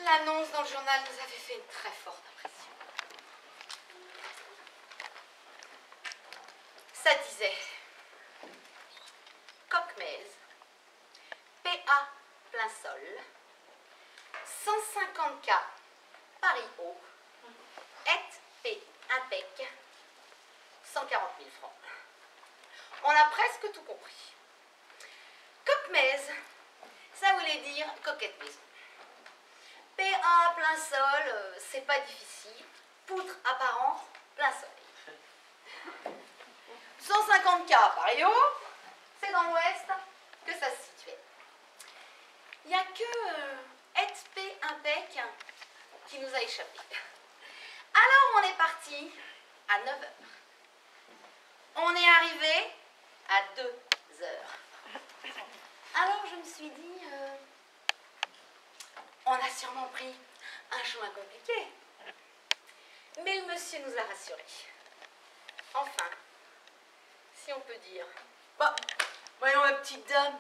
L'annonce dans le journal nous avait fait une très forte impression. Ça disait Coquemez, PA plein sol, 150 K Paris haut, et P impec, 140 000 francs. On a presque tout compris. Coquemez, ça voulait dire coquette maison. PA plein sol, c'est pas difficile. Poutre apparente, plein soleil. 150 K Paris haut, c'est dans l'ouest que ça se situait. Il n'y a que SP Impec qui nous a échappé. Alors on est parti à 9 h. On est arrivé à 2 h. Alors je me suis dit, on a sûrement pris un chemin compliqué. Mais le monsieur nous a rassurés. Enfin, si on peut dire. Bon, voyons ma petite dame,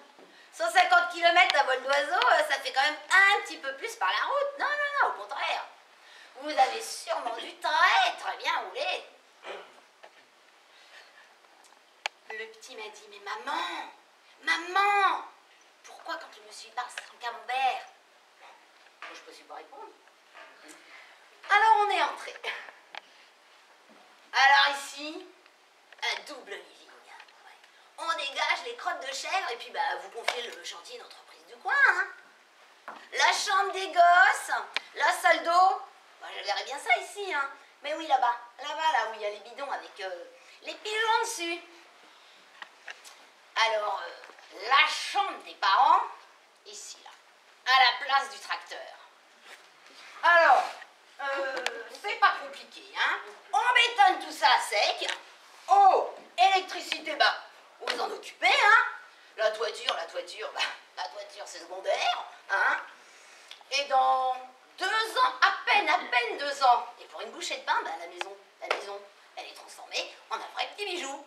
150 km à vol d'oiseau, ça fait quand même un petit peu plus par la route. Non, non, non, au contraire. Vous avez sûrement dû très bien rouler. Le petit m'a dit, mais maman, pourquoi quand le monsieur parle, c'est un camembert? Moi, je ne peux pas répondre. Alors, on est entré. Alors ici, un double living. On dégage les crottes de chèvre et puis vous confiez le chantier d'entreprise du coin. Hein. La chambre des gosses, la salle d'eau. Je verrais bien ça ici. Hein. Mais oui, là-bas, là où il y a les bidons avec les pigeons dessus. Alors, la chambre des parents, ici, là, à la place du tracteur. Alors, c'est pas compliqué, hein. On bétonne tout ça à sec. Eau, électricité, vous en occupez, hein. La toiture, c'est secondaire, hein. Et dans 2 ans, à peine 2 ans, et pour une bouchée de pain, la maison, elle est transformée en un vrai petit bijou.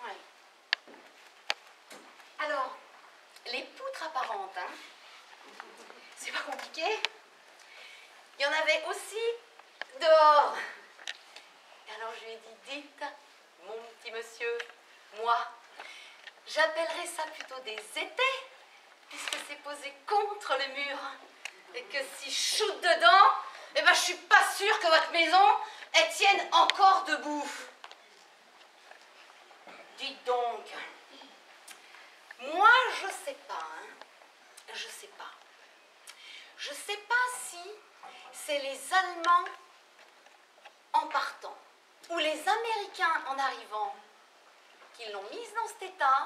Ouais. Alors, les poutres apparentes, hein, c'est pas compliqué. Il y en avait aussi dehors. Et alors je lui ai dit, dites, mon petit monsieur, moi, j'appellerais ça plutôt des étais, puisque c'est posé contre le mur. Et que si je shoot dedans, je suis pas sûre que votre maison, elle tienne encore debout. Dites donc, moi je sais pas, hein, je sais pas. Je sais pas si c'est les Allemands en partant ou les Américains en arrivant qui l'ont mise dans cet état,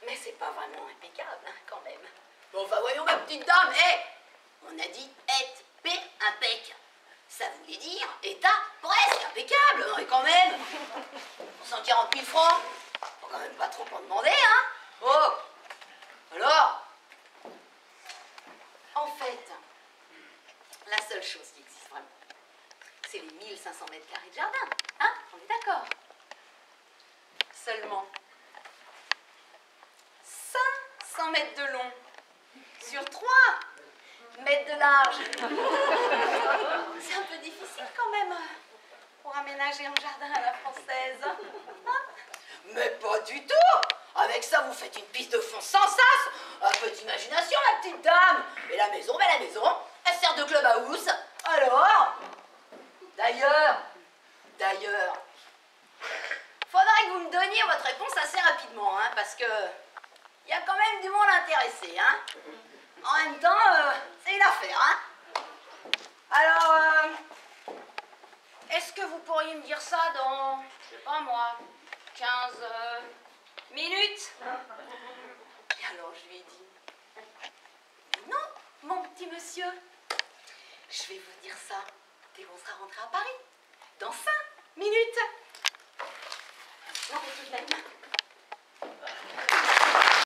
mais c'est pas vraiment impeccable, hein, quand même. Bon, enfin, voyons, ma petite dame, on a dit et impec. Ça voulait dire état presque impeccable, et quand même, 140 000 francs, faut quand même pas trop en demander, hein. Oh, alors, en fait, la seule chose qui existe vraiment, c'est les 1500 mètres carrés de jardin, hein, on est d'accord. Seulement 500 mètres de long sur 3 mètres de large. C'est un peu difficile quand même pour aménager un jardin à la française. Hein? Mais pas du tout. Avec ça, vous faites une piste de fond sans sas. Un peu d'imagination, ma petite dame. Et la maison, elle sert de clubhouse. Alors, d'ailleurs, faudrait que vous me donniez votre réponse assez rapidement, hein, parce que il y a quand même du monde intéressé, hein. En même temps, c'est une affaire, hein. Alors, est-ce que vous pourriez me dire ça dans, je sais pas moi, 15 minutes? Et alors je lui ai dit, non, mon petit monsieur, je vais vous dire ça dès qu'on sera rentré à Paris, dans 5 minutes. Non, mais tout de même.